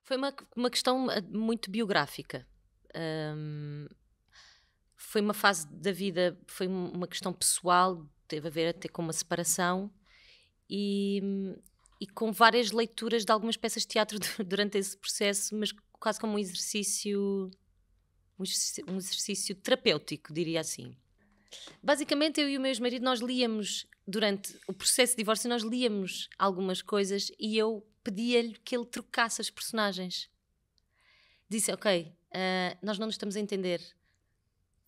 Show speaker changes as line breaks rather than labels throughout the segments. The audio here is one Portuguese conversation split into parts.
Foi uma questão muito biográfica. Hum, Foi uma fase da vida, foi uma questão pessoal, teve a ver até com uma separação e, e com várias leituras de algumas peças de teatro durante esse processo, mas quase como um exercício terapêutico, diria assim. Basicamente, eu e o meu ex-marido, nós líamos, durante o processo de divórcio, nós líamos algumas coisas e eu pedia-lhe que ele trocasse as personagens. Disse, ok, nós não nos estamos a entender.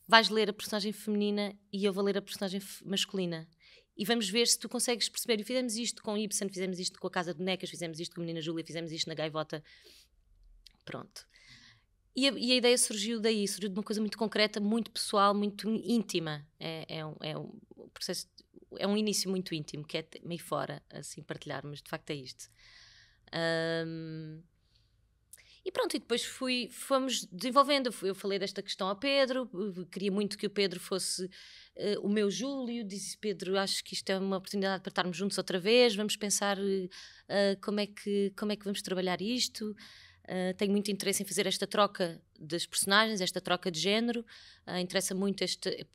Vais ler a personagem feminina e eu vou ler a personagem masculina. E vamos ver se tu consegues perceber. E fizemos isto com Ibsen, fizemos isto com a Casa de Bonecas, fizemos isto com a Menina Júlia, fizemos isto na Gaivota. Pronto. E a ideia surgiu daí, surgiu de uma coisa muito concreta, muito pessoal, muito íntima. Um processo, é um início muito íntimo, que é meio fora, assim, partilhar, mas de facto é isto. E pronto, e depois fomos desenvolvendo. Eu falei desta questão ao Pedro, queria muito que o Pedro fosse o meu Júlio. Disse, Pedro, acho que isto é uma oportunidade para estarmos juntos outra vez, vamos pensar como é que vamos trabalhar isto. Tenho muito interesse em fazer esta troca das personagens, esta troca de género. Interessa muito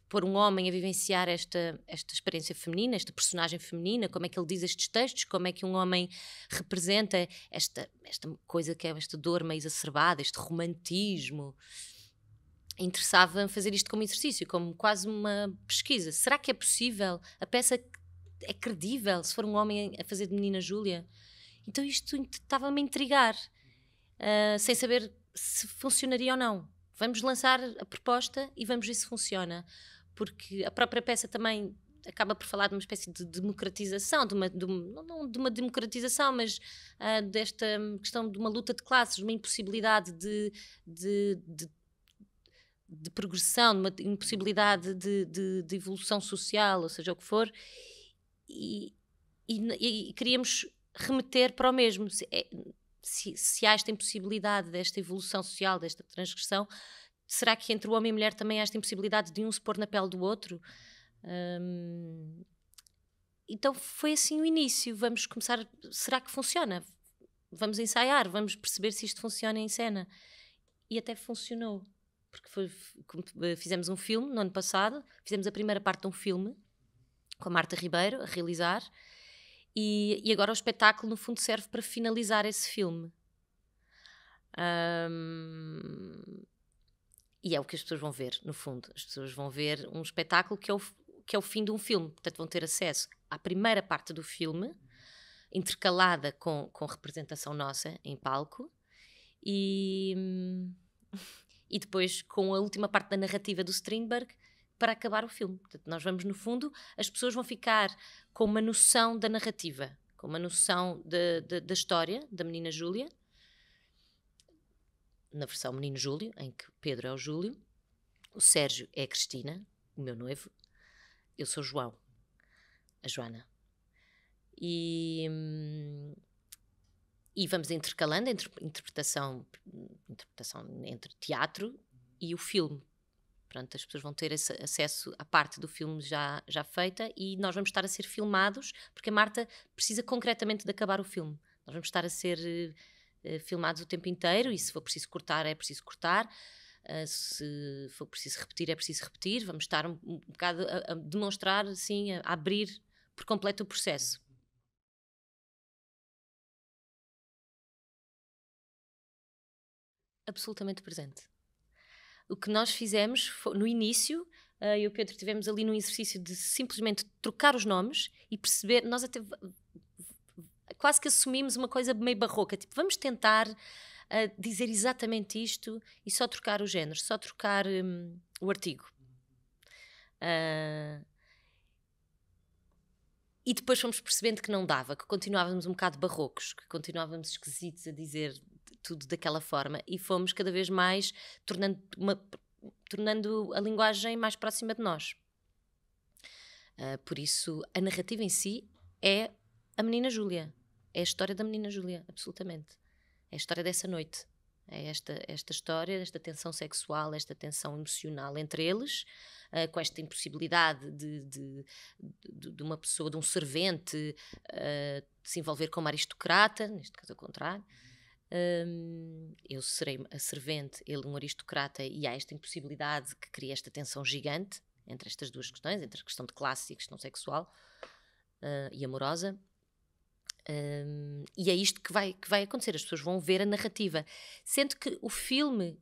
pôr um homem a vivenciar esta experiência feminina, esta personagem feminina, como é que ele diz estes textos, como é que um homem representa esta coisa que é esta dor meio exacerbada, este romantismo. Interessava fazer isto como exercício, como quase uma pesquisa. Será que é possível? A peça é credível se for um homem a fazer de Menina Júlia? Então isto estava-me a intrigar. Sem saber se funcionaria ou não. Vamos lançar a proposta e vamos ver se funciona, porque a própria peça também acaba por falar de uma espécie de democratização, não de uma democratização, mas desta questão de uma luta de classes, de uma impossibilidade de progressão, de uma impossibilidade de evolução social, ou seja, o que for, e queríamos remeter para o mesmo. Se há esta impossibilidade desta evolução social, desta transgressão, será que entre o homem e a mulher também há esta impossibilidade de um se pôr na pele do outro? Então foi assim o início. Vamos começar, será que funciona? Vamos ensaiar, vamos perceber se isto funciona em cena. E até funcionou, porque fizemos um filme no ano passado, fizemos a primeira parte de um filme com a Marta Ribeiro a realizar. E agora o espetáculo, no fundo, serve para finalizar esse filme. E é o que as pessoas vão ver, no fundo. As pessoas vão ver um espetáculo que é o fim de um filme. Portanto, vão ter acesso à primeira parte do filme, intercalada com representação nossa em palco. E depois com a última parte da narrativa do Strindberg, para acabar o filme. Portanto, nós vamos, no fundo, as pessoas vão ficar com uma noção da narrativa, com uma noção da história da Menina Júlia, na versão Menino Júlio, em que Pedro é o Júlio, o Sérgio é a Cristina, o meu noivo, eu sou João, a Joana. E vamos intercalando entre interpretação entre teatro e o filme. Pronto, as pessoas vão ter esse acesso à parte do filme já feita e nós vamos estar a ser filmados, porque a Marta precisa concretamente de acabar o filme. Nós vamos estar a ser filmados o tempo inteiro e se for preciso cortar, é preciso cortar. Se for preciso repetir, é preciso repetir. Vamos estar um bocado a demonstrar, assim, a abrir por completo o processo. Absolutamente presente. O que nós fizemos no início, eu e o Pedro tivemos ali num exercício de simplesmente trocar os nomes e perceber, nós até quase que assumimos uma coisa meio barroca, tipo, vamos tentar dizer exatamente isto e só trocar o género, só trocar o artigo. E depois fomos percebendo que não dava, que continuávamos um bocado barrocos, que continuávamos esquisitos a dizer tudo daquela forma e fomos cada vez mais tornando a linguagem mais próxima de nós. Por isso, a narrativa em si é a Menina Júlia. É a história da Menina Júlia, absolutamente. É a história dessa noite. É esta história, esta tensão sexual, esta tensão emocional entre eles, com esta impossibilidade de uma pessoa, de um servente, se envolver com uma aristocrata, neste caso ao contrário, Eu serei a servente, ele um aristocrata, e há esta impossibilidade que cria esta tensão gigante entre estas duas questões, entre a questão de classe e a questão sexual e amorosa. E é isto que vai acontecer, as pessoas vão ver a narrativa, sendo que o filme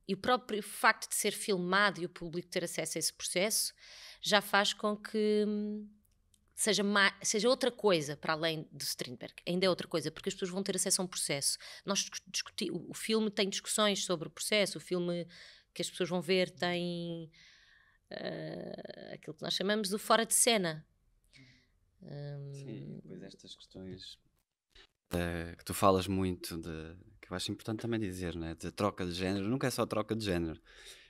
e o próprio facto de ser filmado e o público ter acesso a esse processo já faz com que seja outra coisa para além de Strindberg, ainda é outra coisa, porque as pessoas vão ter acesso a um processo. O filme tem discussões sobre o processo, o filme que as pessoas vão ver tem aquilo que nós chamamos do fora de cena.
Sim, pois estas questões que tu falas muito, que eu acho importante também dizer, né? De troca de género, nunca é só troca de género.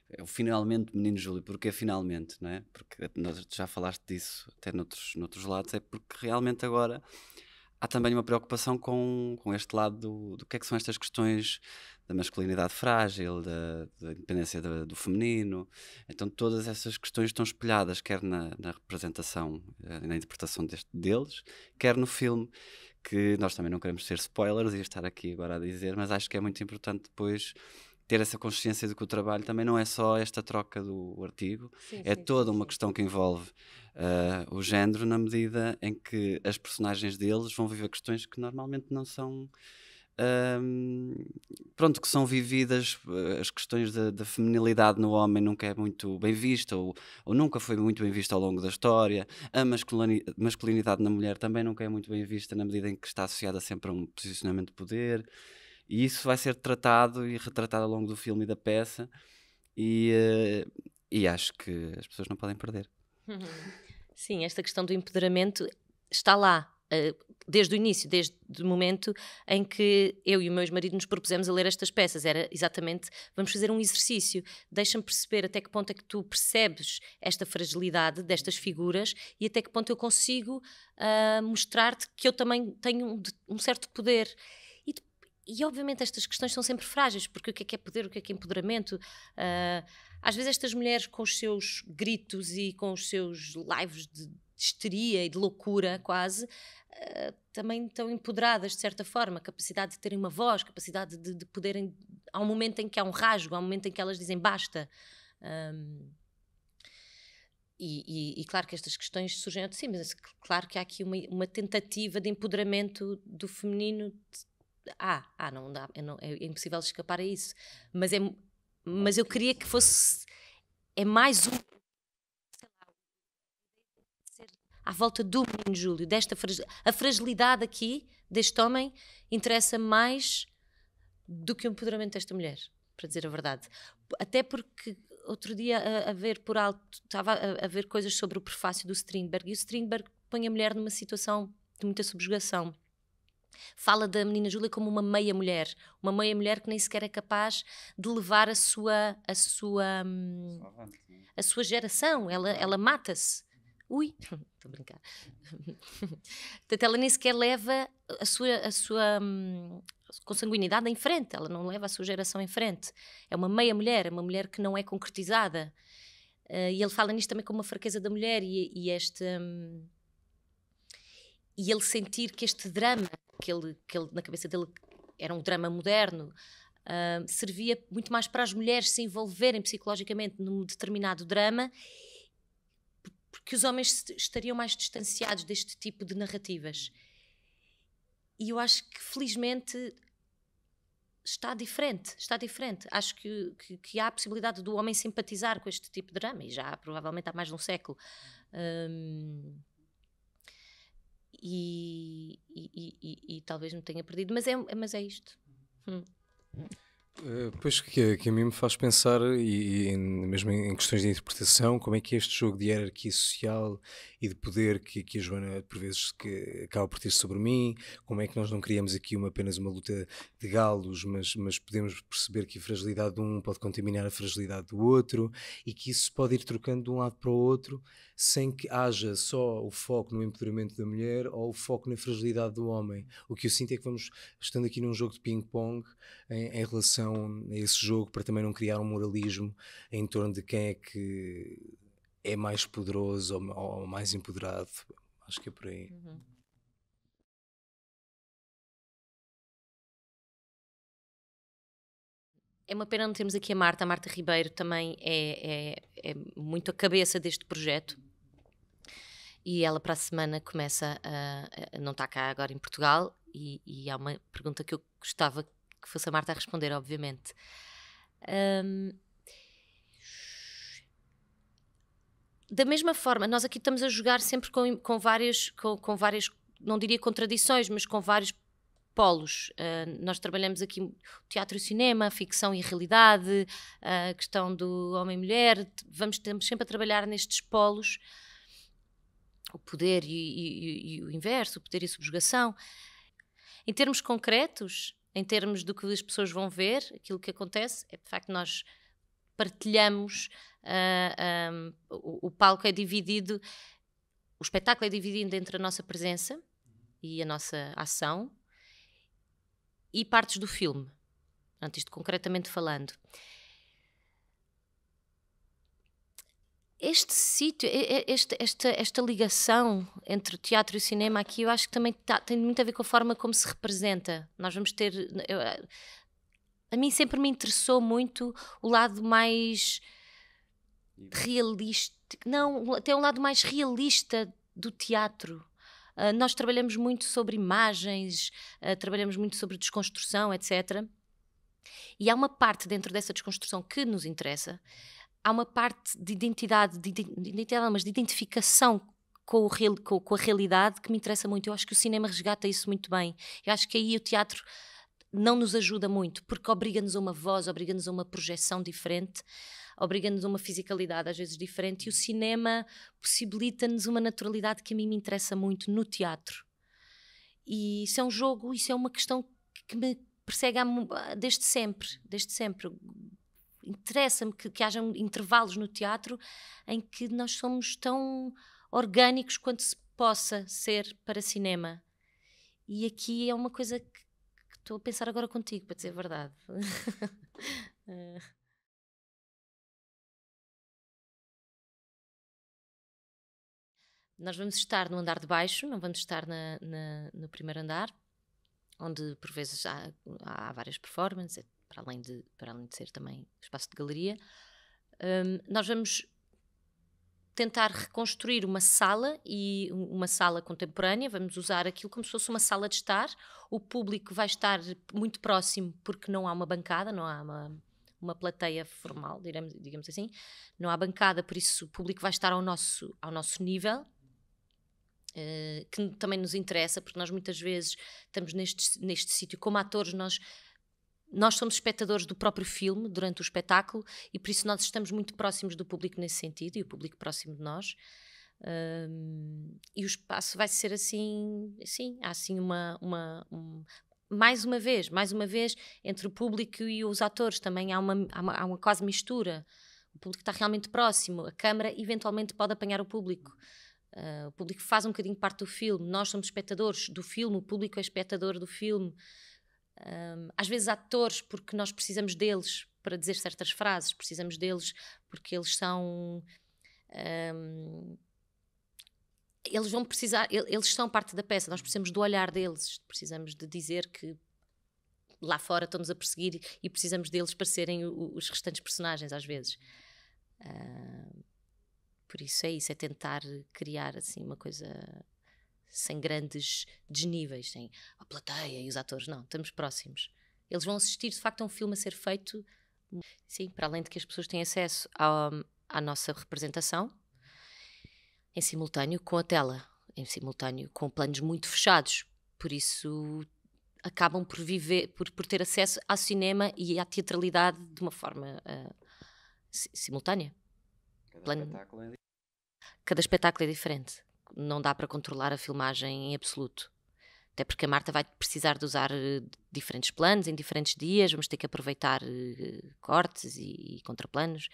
É o finalmente, menino Júlio, porque finalmente, não é? Porque tu já falaste disso até noutros lados, é porque realmente agora há também uma preocupação com este lado do que é que são estas questões da masculinidade frágil, da independência do feminino. Então todas essas questões estão espelhadas, quer na representação, na interpretação deles, quer no filme, que nós também não queremos ser spoilers e estar aqui agora a dizer, mas acho que é muito importante depois ter essa consciência de que o trabalho também não é só esta troca do artigo, é toda uma questão que envolve o género, na medida em que as personagens deles vão viver questões que normalmente não são pronto, que são vividas, as questões da feminilidade no homem nunca é muito bem vista, ou nunca foi muito bem vista ao longo da história. A masculinidade na mulher também nunca é muito bem vista, na medida em que está associada sempre a um posicionamento de poder. E isso vai ser tratado e retratado ao longo do filme e da peça, e acho que as pessoas não podem perder.
Sim, esta questão do empoderamento está lá, desde o início, desde o momento em que eu e o meu ex-marido nos propusemos a ler estas peças. Era exatamente, vamos fazer um exercício, deixa-me perceber até que ponto é que tu percebes esta fragilidade destas figuras e até que ponto eu consigo mostrar-te que eu também tenho um certo poder. E obviamente estas questões são sempre frágeis, porque o que é poder, o que é empoderamento? Às vezes estas mulheres com os seus gritos e com os seus lives de histeria e de loucura quase, também estão empoderadas de certa forma, capacidade de terem uma voz, capacidade de poderem, há um momento em que há um rasgo, há um momento em que elas dizem basta. E claro que estas questões surgem de cima, mas claro que há aqui uma tentativa de empoderamento do feminino. Não dá, é impossível escapar a isso, mas eu queria que fosse mais à volta do menino Júlio, a fragilidade aqui deste homem interessa mais do que o empoderamento desta mulher, para dizer a verdade. Até porque outro dia a ver por alto, estava a ver coisas sobre o prefácio do Strindberg, e o Strindberg põe a mulher numa situação de muita subjugação. Fala da menina Júlia como uma meia-mulher que nem sequer é capaz de levar a sua geração, ela mata-se. Ui, estou a brincar. Portanto, ela nem sequer leva a sua consanguinidade em frente, ela não leva a sua geração em frente. É uma meia-mulher, é uma mulher que não é concretizada. E ele fala nisto também como uma fraqueza da mulher e ele sentir que este drama que ele na cabeça dele era um drama moderno, servia muito mais para as mulheres se envolverem psicologicamente num determinado drama, porque os homens estariam mais distanciados deste tipo de narrativas. E eu acho que felizmente está diferente. Acho que há a possibilidade do homem simpatizar com este tipo de drama, e já provavelmente há mais de um século. E talvez me tenha perdido, mas é isto.
Pois que a mim me faz pensar, mesmo em questões de interpretação, como é que este jogo de hierarquia social e de poder que a Joana por vezes que acaba por ter sobre mim, como é que nós não criamos aqui apenas uma luta de galos, mas podemos perceber que a fragilidade de um pode contaminar a fragilidade do outro, e que isso pode ir trocando de um lado para o outro sem que haja só o foco no empoderamento da mulher ou o foco na fragilidade do homem. O que eu sinto é que vamos estando aqui num jogo de ping-pong em relação a esse jogo, para também não criar um moralismo em torno de quem é que é mais poderoso ou mais empoderado. Acho que é por aí.
É uma pena não termos aqui a Marta Ribeiro também é muito a cabeça deste projeto. E ela para a semana começa não está cá agora em Portugal, e há uma pergunta que eu gostava que fosse a Marta a responder, obviamente. Da mesma forma, nós aqui estamos a jogar sempre com várias, não diria contradições, mas com vários polos. Nós trabalhamos aqui teatro e cinema, ficção e realidade, a questão do homem e mulher, estamos sempre a trabalhar nestes polos, o poder e o inverso, o poder e a subjugação. Em termos concretos, em termos do que as pessoas vão ver, aquilo que acontece é, de facto, nós partilhamos, o palco é dividido, o espetáculo é dividido entre a nossa presença e a nossa ação e partes do filme. Portanto, isto concretamente falando. Este sítio, esta ligação entre o teatro e o cinema aqui, eu acho que também tem muito a ver com a forma como se representa. Nós vamos ter... a mim sempre me interessou muito o lado mais realista, não, até um lado mais realista do teatro. Nós trabalhamos muito sobre imagens, trabalhamos muito sobre desconstrução, etc. E há uma parte dentro dessa desconstrução que nos interessa. Há uma parte de identidade, mas de identificação com a realidade que me interessa muito. Eu acho que o cinema resgata isso muito bem. Eu acho que aí o teatro não nos ajuda muito, porque obriga-nos a uma voz, obriga-nos a uma projeção diferente, obriga-nos a uma fisicalidade às vezes diferente, e o cinema possibilita-nos uma naturalidade que a mim me interessa muito no teatro. E isso é um jogo, isso é uma questão que me persegue desde sempre. Interessa-me que haja intervalos no teatro em que nós somos tão orgânicos quanto se possa ser para cinema. E aqui é uma coisa que estou a pensar agora contigo, para dizer a verdade. Nós vamos estar no andar de baixo, não vamos estar no primeiro andar, onde por vezes há várias performances, para além de ser também espaço de galeria. Nós vamos tentar reconstruir uma sala contemporânea. Vamos usar aquilo como se fosse uma sala de estar. O público vai estar muito próximo, porque não há uma bancada, não há uma plateia formal, digamos assim. Não há bancada, por isso o público vai estar ao nosso nível. Que também nos interessa, porque nós muitas vezes estamos neste sítio como atores, nós somos espectadores do próprio filme durante o espetáculo, e por isso nós estamos muito próximos do público nesse sentido, e o público próximo de nós. E o espaço vai ser assim, há assim mais uma vez, entre o público e os atores também há uma quase mistura. O público está realmente próximo, a câmara eventualmente pode apanhar o público. O público faz um bocadinho parte do filme, nós somos espectadores do filme, o público é espectador do filme. Às vezes atores, porque nós precisamos deles para dizer certas frases, precisamos deles porque eles são... eles vão precisar, eles são parte da peça, nós precisamos do olhar deles, precisamos de dizer que lá fora estão-nos a perseguir e precisamos deles para serem os restantes personagens às vezes. Por isso é tentar criar assim uma coisa sem grandes desníveis, sem a plateia e os atores, não, estamos próximos. Eles vão assistir de facto a um filme a ser feito, sim, para além de que as pessoas têm acesso à nossa representação, em simultâneo com a tela, em simultâneo com planos muito fechados, por isso acabam por ter acesso ao cinema e à teatralidade de uma forma simultânea. Cada espetáculo é diferente. Não dá para controlar a filmagem em absoluto. Até porque a Marta vai precisar de usar diferentes planos em diferentes dias, vamos ter que aproveitar cortes e contraplanos.